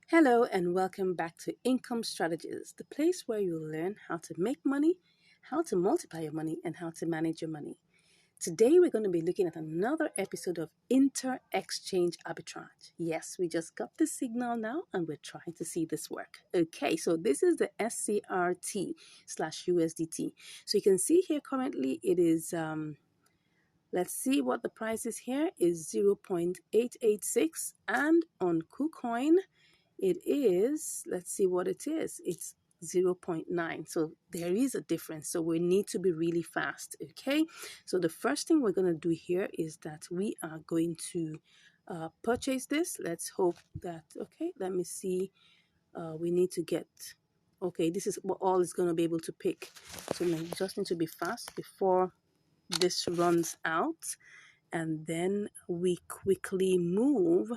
Hello and welcome back to Income Strategies, the place where you'll learn how to make money, how to multiply your money, and how to manage your money. Today we're going to be looking at another episode of Inter-Exchange Arbitrage. Yes, we just got the signal now and we're trying to see this work. Okay, so this is the SCRT slash USDT. So you can see here currently it is, let's see what the price is here, is 0.886, and on Kucoin, it is, let's see what it is. It's 0.9. So there is a difference. So we need to be really fast. Okay. So the first thing we're going to do here is that we are going to purchase this. Let's hope that, okay, let me see. We need to get, okay, this is what all is going to be able to pick. So we just need to be fast before this runs out. And then we quickly move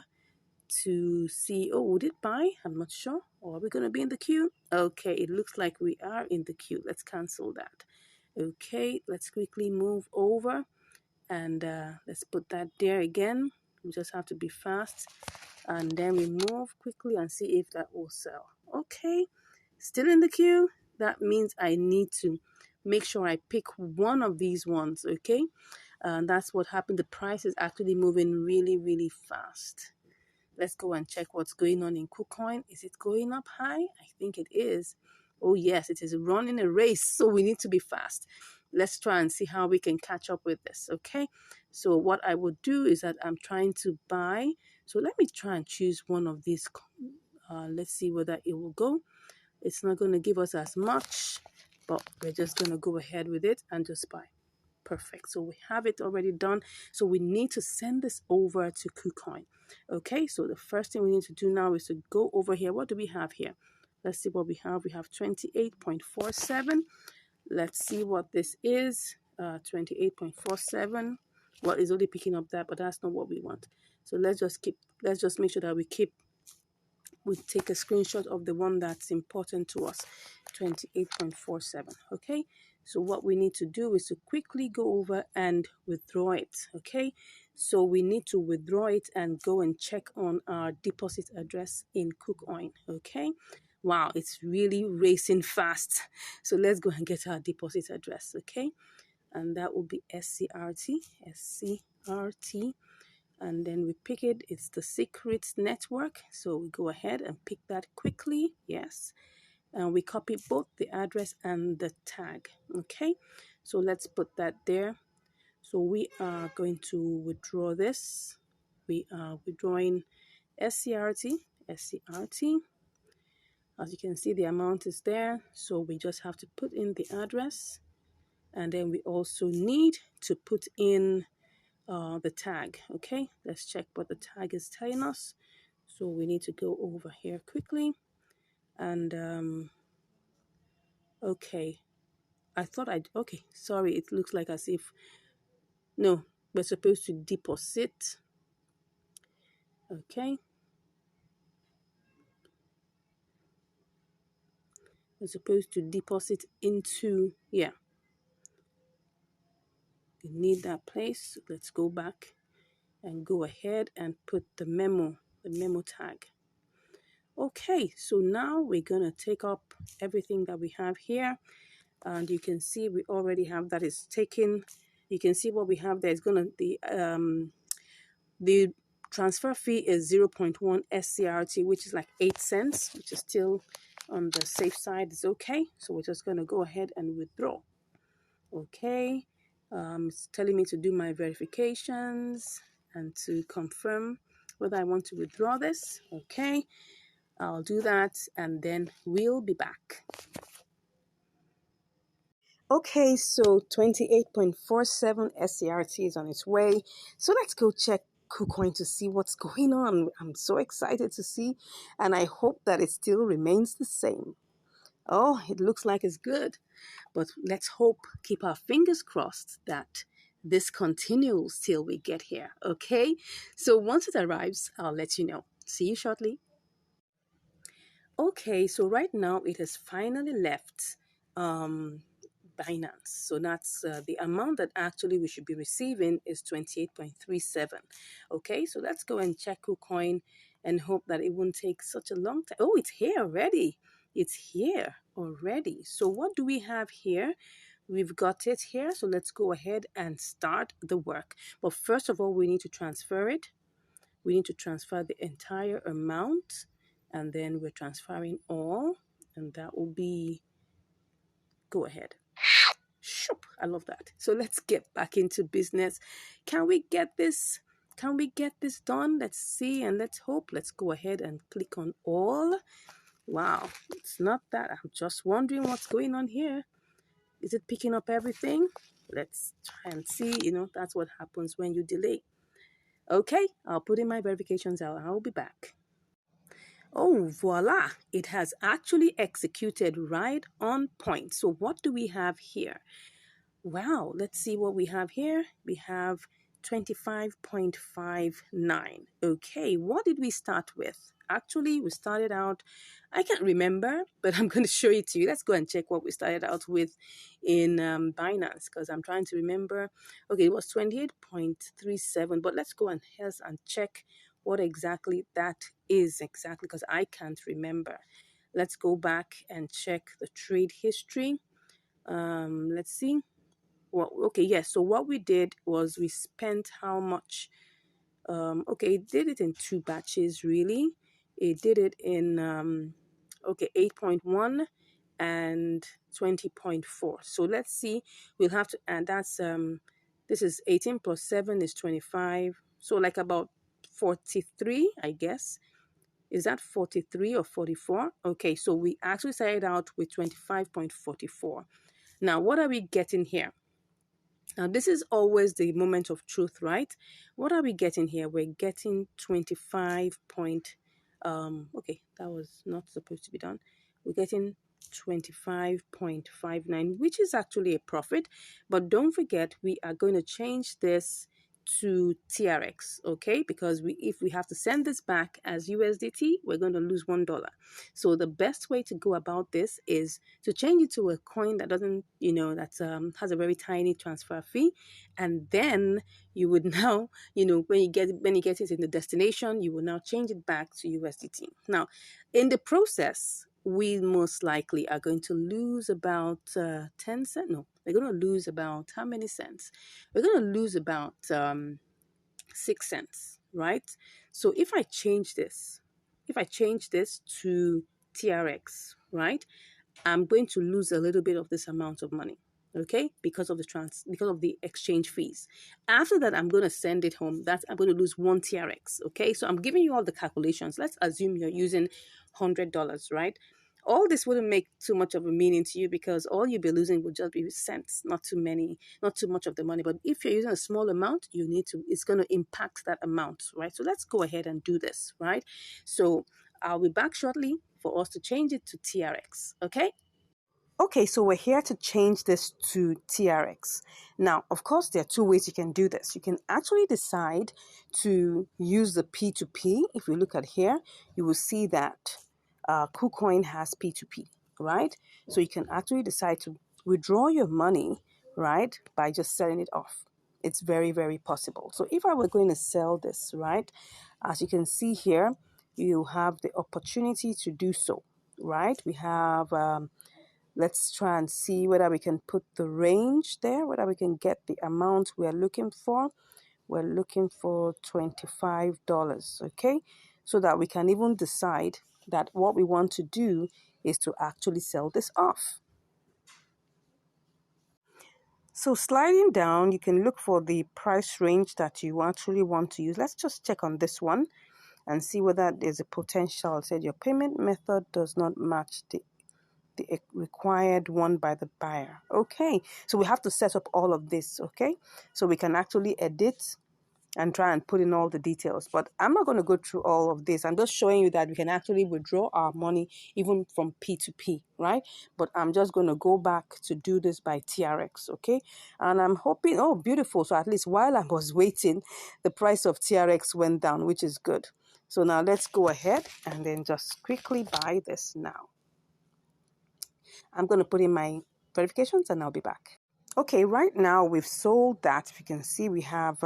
to see, oh, would it buy? I'm not sure. Or are we going to be in the queue? Okay, it looks like we are in the queue. Let's cancel that. Okay, let's quickly move over and let's put that there again. We just have to be fast, and then we move quickly and see if that will sell. Okay, still in the queue. That means I need to make sure I pick one of these ones. Okay, and that's what happened. The price is actually moving really, really fast. Let's go and check what's going on in Kucoin. Is it going up high? I think it is. Oh yes, it is running a race, so we need to be fast. Let's try and see how we can catch up with this, okay? So what I would do is that I'm trying to buy. So let me try and choose one of these. Let's see whether it will go. It's not going to give us as much, but we're just going to go ahead with it and just buy. Perfect. So we have it already done. So we need to send this over to Kucoin. Okay, so the first thing we need to do now is to go over here. What do we have here? Let's see what we have. We have 28.47. Let's see what this is. 28.47. Well, it's only picking up that, but that's not what we want. So let's just make sure that we take a screenshot of the one that's important to us. 28.47. Okay, so what we need to do is to quickly go over and withdraw it. Okay, so we need to withdraw it and go and check on our deposit address in Kucoin. Okay, wow, it's really racing fast. So let's go and get our deposit address. Okay, and that will be SCRT, and then we pick it. It's the secret network, so we go ahead and pick that quickly. Yes, and we copy both the address and the tag. Okay, so let's put that there. So we are going to withdraw this. We are withdrawing SCRT. As you can see, the amount is there, so we just have to put in the address, and then we also need to put in the tag. Okay, let's check what the tag is telling us. So we need to go over here quickly, and okay, okay, sorry, it looks like as if, no, we're supposed to deposit. Okay, we're supposed to deposit into, yeah, we need that place. Let's go back and go ahead and put the memo tag. Okay, so now we're gonna take up everything that we have here, and you can see we already have that is taken. You can see what we have there is gonna the transfer fee is 0.1 SCRT, which is like 8 cents, which is still on the safe side. It's okay. So we're just gonna go ahead and withdraw. Okay, it's telling me to do my verifications and to confirm whether I want to withdraw this. Okay, I'll do that and then we'll be back. Okay, so 28.47 SCRT is on its way. So let's go check KuCoin to see what's going on. I'm so excited to see, and I hope that it still remains the same. Oh, it looks like it's good, but let's hope, keep our fingers crossed that this continues till we get here. Okay, so once it arrives, I'll let you know. See you shortly. Okay, so right now it has finally left Binance. So that's the amount that actually we should be receiving is 28.37. Okay, so let's go and check KuCoin and hope that it won't take such a long time. Oh, it's here already. It's here already. So what do we have here? We've got it here. So let's go ahead and start the work. But first of all, we need to transfer it. We need to transfer the entire amount, and then we're transferring all, and that will be, go ahead. Shoop, I love that. So let's get back into business. Can we get this? Can we get this done? Let's see and let's hope. Let's go ahead and click on all. Wow, it's not that. I'm just wondering what's going on here. Is it picking up everything? Let's try and see. That's what happens when you delay. Okay, I'll put in my verifications out. I'll be back. Oh, voila. It has actually executed right on point. So what do we have here? Wow, let's see what we have here. We have 25.59. Okay, what did we start with? Actually, we started out, I can't remember, but I'm going to show it to you. Let's go and check what we started out with in Binance, because I'm trying to remember. Okay, it was 28.37, but let's go and check what exactly that is exactly, because I can't remember. Let's go back and check the trade history. Let's see. Well, okay, yes. So what we did was we spent how much? Okay, it did it in two batches, really. It did it in, 8.1 and 20.4. So let's see. We'll have to, and that's, this is 18 plus 7 is 25. So like about 43, I guess. Is that 43 or 44? Okay, so we actually started out with 25.44. Now, what are we getting here? Now, this is always the moment of truth, right? What are we getting here? We're getting 25 point, okay, that was not supposed to be done. We're getting 25.59, which is actually a profit. But don't forget, we are going to change this to TRX, okay? Because if we have to send this back as USDT, we're going to lose $1. So the best way to go about this is to change it to a coin that doesn't, that has a very tiny transfer fee, and then you would now, when you get it in the destination, you will now change it back to USDT. Now, in the process, we most likely are going to lose about 10 cents. No, we're going to lose about how many cents? We're going to lose about 6 cents, right? So if I change this to TRX, right, I'm going to lose a little bit of this amount of money, okay, because of the exchange fees. After that, I'm going to send it home. I'm going to lose 1 TRX, okay? So I'm giving you all the calculations. Let's assume you're using $100, right? All this wouldn't make too much of a meaning to you, because all you'll be losing would just be cents, not too much of the money. But if you're using a small amount, it's going to impact that amount, right? So let's go ahead and do this, right? So I'll be back shortly for us to change it to TRX, okay? Okay, so we're here to change this to TRX. Now, of course, there are two ways you can do this. You can actually decide to use the P2P. If we look at here, you will see that Kucoin has P2P, right? So you can actually decide to withdraw your money, right, by just selling it off. It's very, very possible. So if I were going to sell this, right, as you can see here, you have the opportunity to do so, right? We have... let's try and see whether we can put the range there, whether we can get the amount we're looking for. We're looking for $25, okay? So that we can even decide that what we want to do is to actually sell this off. So sliding down, you can look for the price range that you actually want to use. Let's just check on this one and see whether there's a potential. It said your payment method does not match the required one by the buyer. Okay, so we have to set up all of this, okay? So we can actually edit and try and put in all the details. But I'm not going to go through all of this. I'm just showing you that we can actually withdraw our money even from P2P, right? But I'm just going to go back to do this by TRX, okay? And I'm hoping, oh, beautiful. So at least while I was waiting, the price of TRX went down, which is good. So now let's go ahead and then just quickly buy this now. I'm going to put in my verifications and I'll be back. Okay, right now we've sold that. If you can see, we have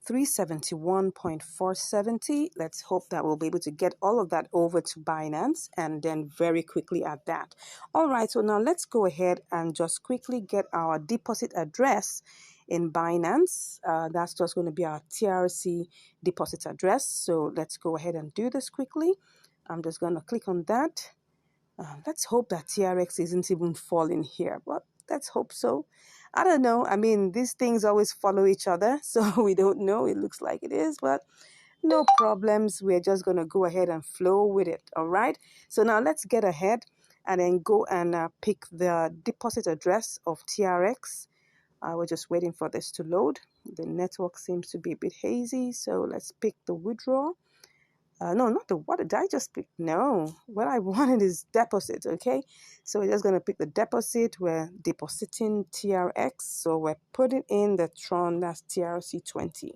371.470. Let's hope that we'll be able to get all of that over to Binance and then very quickly at that. All right, so now let's go ahead and just quickly get our deposit address in Binance. That's just going to be our TRC deposit address. So let's go ahead and do this quickly. I'm just going to click on that. Let's hope that TRX isn't even falling here, but let's hope so. I don't know. I mean, these things always follow each other, so we don't know. It looks like it is, but no problems. We're just going to go ahead and flow with it, all right? So now let's get ahead and then go and pick the deposit address of TRX. We're just waiting for this to load. The network seems to be a bit hazy, so let's pick the withdrawal. No, not the what did I just pick? No, what I wanted is deposit, okay? So we're just going to pick the deposit. We're depositing TRX, so we're putting in the Tron, that's TRC20.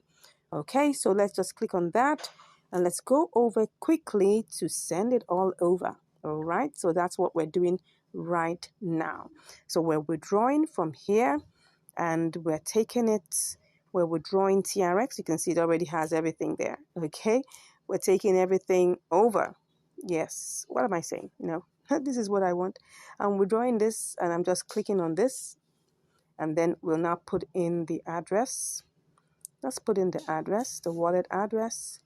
Okay, so let's just click on that, and let's go over quickly to send it all over, all right? So that's what we're doing right now. So we're withdrawing from here, and we're taking it, we're withdrawing TRX. You can see it already has everything there, okay? We're taking everything over. Yes. What am I saying? No, this is what I want. I'm withdrawing this and I'm just clicking on this. And then we'll now put in the address. Let's put in the address, the wallet address.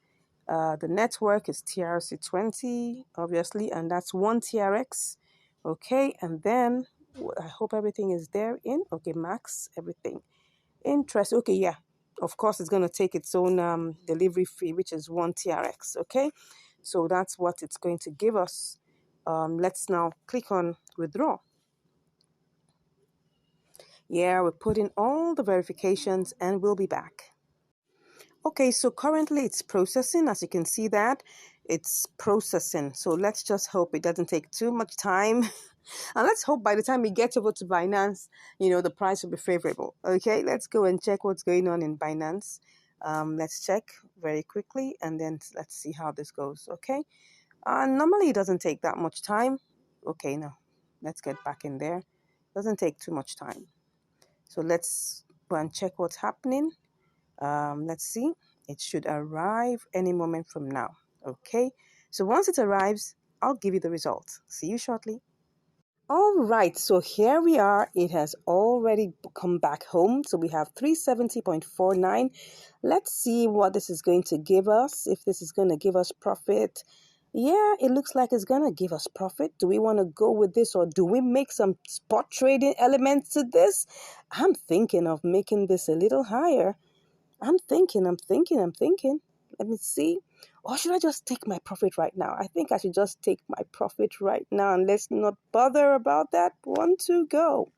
The network is TRC20, obviously, and that's 1 TRX. Okay, and then I hope everything is there in. Okay, max, everything. Interest. Okay, yeah. Of course, it's going to take its own delivery fee, which is 1 TRX, okay? So that's what it's going to give us. Let's now click on withdraw. Yeah, we're putting all the verifications and we'll be back. Okay, so currently it's processing. As you can see that, it's processing. So let's just hope it doesn't take too much time. And let's hope by the time we get over to Binance, the price will be favorable. Okay, let's go and check what's going on in Binance. Let's check very quickly and then let's see how this goes. Okay, normally it doesn't take that much time. Okay, now let's get back in there. Doesn't take too much time. So let's go and check what's happening. Let's see. It should arrive any moment from now. Okay, so once it arrives, I'll give you the results. See you shortly. All right, so here we are. It has already come back home. So we have 370.49. Let's see what this is going to give us. If this is going to give us profit. Yeah, it looks like it's going to give us profit. Do we want to go with this or do we make some spot trading elements to this? I'm thinking of making this a little higher. I'm thinking. Let me see. Or should I just take my profit right now? I think I should just take my profit right now and let's not bother about that. 1, 2, go.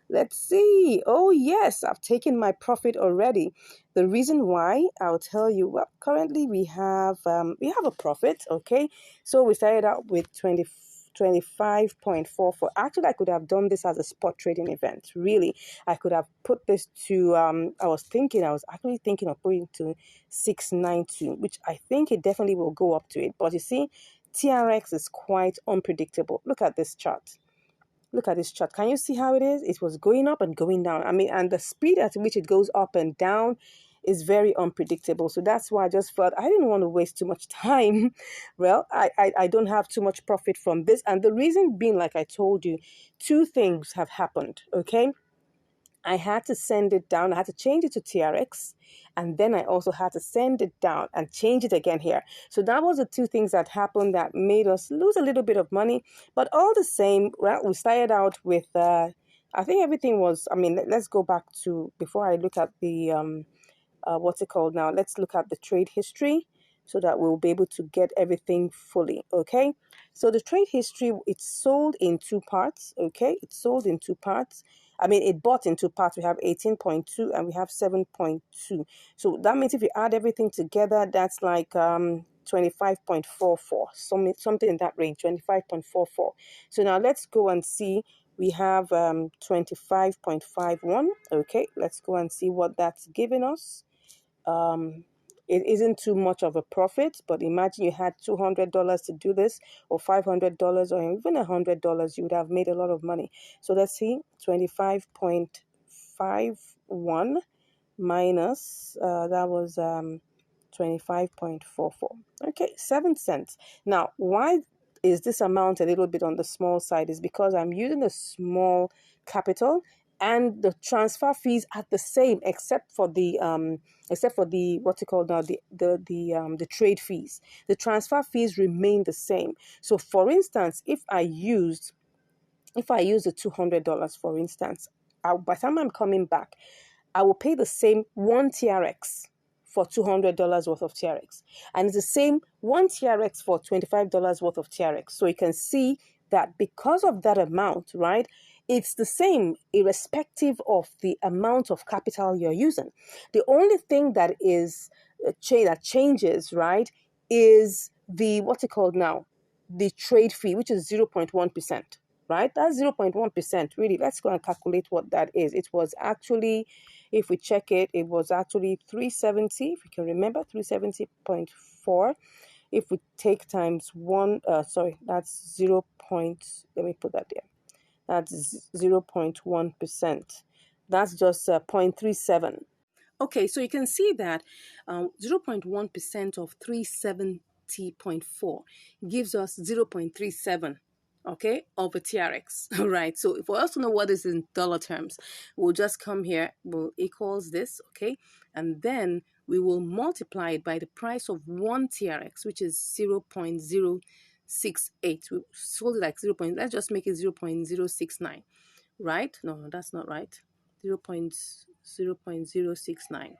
Let's see. Oh, yes, I've taken my profit already. The reason why, I'll tell you. Well, currently we have a profit, okay? So we started out with 25.44. Actually, I could have done this as a spot trading event. Really, I could have put this to, I was actually thinking of putting to 692, which I think it definitely will go up to it. But you see, TRX is quite unpredictable. Look at this chart. Look at this chart. Can you see how it is? It was going up and going down. I mean, and the speed at which it goes up and down is very unpredictable. So that's why I just felt I didn't want to waste too much time. Well, I don't have too much profit from this. And the reason being, like I told you, 2 things have happened, okay? I had to send it down. I had to change it to TRX. And then I also had to send it down and change it again here. So that was the 2 things that happened that made us lose a little bit of money. But all the same, well, we started out with, I think everything was, let's go back to, before I look at the, what's it called now? Let's look at the trade history so that we'll be able to get everything fully, okay? So the trade history, it's sold in 2 parts, okay? It's sold in 2 parts. It bought in 2 parts. We have 18.2 and we have 7.2. So that means if you add everything together, that's like 25.44, something in that range, 25.44. So now let's go and see. We have 25.51. Okay, let's go and see what that's giving us. It isn't too much of a profit, but imagine you had $200 to do this, or $500, or even $100, you would have made a lot of money. So let's see, 25.51 minus, that was 25.44. Okay, 7 cents. Now, why is this amount a little bit on the small side? Is because I'm using a small capital, and the transfer fees are the same except for the what's it called now, the trade fees. The transfer fees remain the same. So for instance, if I use the $200, for instance, by the time I'm coming back, I will pay the same 1 TRX for $200 worth of TRX. And it's the same 1 TRX for $25 worth of TRX. So you can see that because of that amount, right, it's the same irrespective of the amount of capital you're using. The only thing that is that changes, right, is the, what's it called now, the trade fee, which is 0.1%. Right? That's 0.1%. Really, let's go and calculate what that is. It was actually, if we check it, it was actually 370, if you can remember, 370.4. If we take times 1, that's 0. Let me put that there. That's 0.1%. That's just 0.37. Okay, so you can see that 0.1% of 370.4 gives us 0.37, okay, of a TRX, right? So for us to know what is in dollar terms, we'll just come here, we'll equals this, okay, and then we will multiply it by the price of 1 TRX, which is 0.068. We sold it like 0. Let's just make it 0.069, right? No, that's not right. 0.069.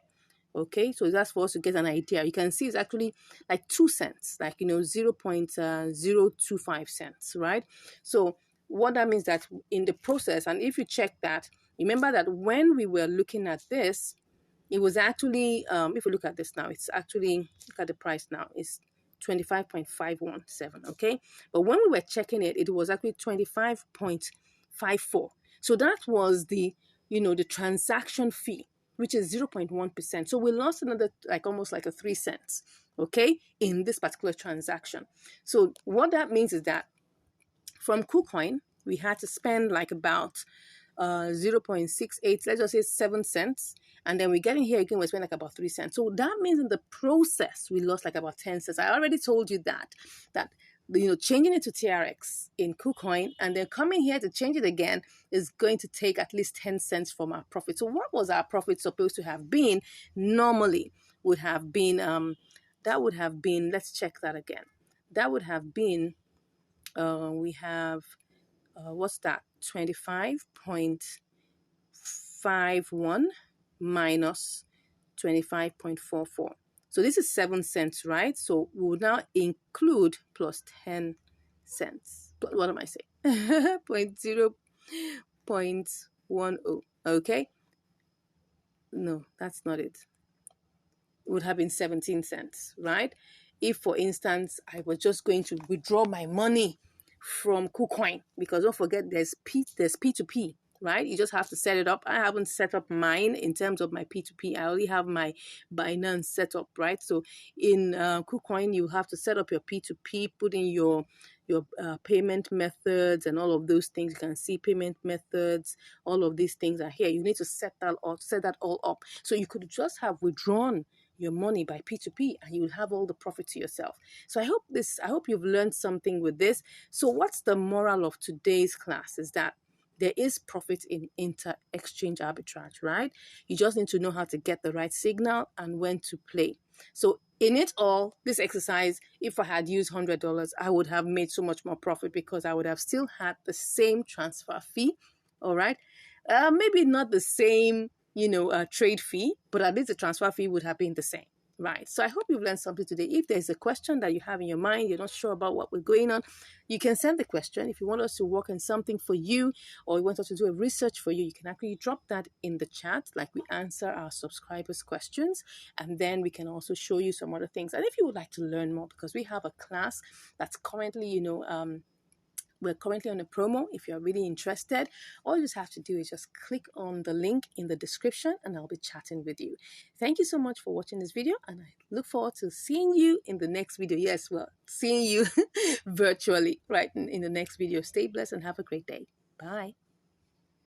Okay, so that's for us to get an idea. You can see it's actually like 2 cents, like 0.025 cents, right? So what that means that in the process, and if you check that, remember that when we were looking at this, it was actually, if we look at this now, it's actually, look at the price now, it's 25.517, okay? But when we were checking it, it was actually 25.54. So that was the, the transaction fee, which is 0.1%. So we lost another, like almost like a 3 cents, okay, in this particular transaction. So what that means is that from Kucoin, we had to spend like about 0.68, let's just say 7 cents. And then we get in here again, we spend like about 3 cents. So that means in the process, we lost like about 10 cents. I already told you that changing it to TRX in Kucoin and then coming here to change it again is going to take at least 10 cents from our profit. So what was our profit supposed to have been? Normally would have been, that would have been, let's check that again. That would have been, we have, what's that? 25.51 minus 25.44. So this is 7 cents, right? So we will now include plus 10 cents. What am I saying? 0.10. Okay. No, that's not it. It would have been 17 cents, right? If, for instance, I was just going to withdraw my money from Kucoin, because don't forget there's P2P, right? You just have to set it up. I haven't set up mine in terms of my P2P. I only have my Binance set up, right? So in Kucoin, you have to set up your P2P, put in your payment methods and all of those things. You can see payment methods, all of these things are here. You need to set that all up. So you could just have withdrawn your money by P2P and you will have all the profit to yourself. So I hope you've learned something with this. So what's the moral of today's class is that there is profit in inter-exchange arbitrage, right? You just need to know how to get the right signal and when to play. So in it all, this exercise, if I had used $100, I would have made so much more profit because I would have still had the same transfer fee, all right? Maybe not the same trade fee, but at least the transfer fee would have been the same, right? So I hope you've learned something today. If there's a question that you have in your mind, you're not sure about what we're going on, you can send the question. If you want us to work on something for you or you want us to do a research for you, you can actually drop that in the chat, like we answer our subscribers' questions, and then we can also show you some other things. And if you would like to learn more, because we have a class that's currently, we're currently on a promo. If you're really interested, all you just have to do is just click on the link in the description and I'll be chatting with you. Thank you so much for watching this video and I look forward to seeing you in the next video. Yes, well, seeing you virtually right in the next video. Stay blessed and have a great day. Bye.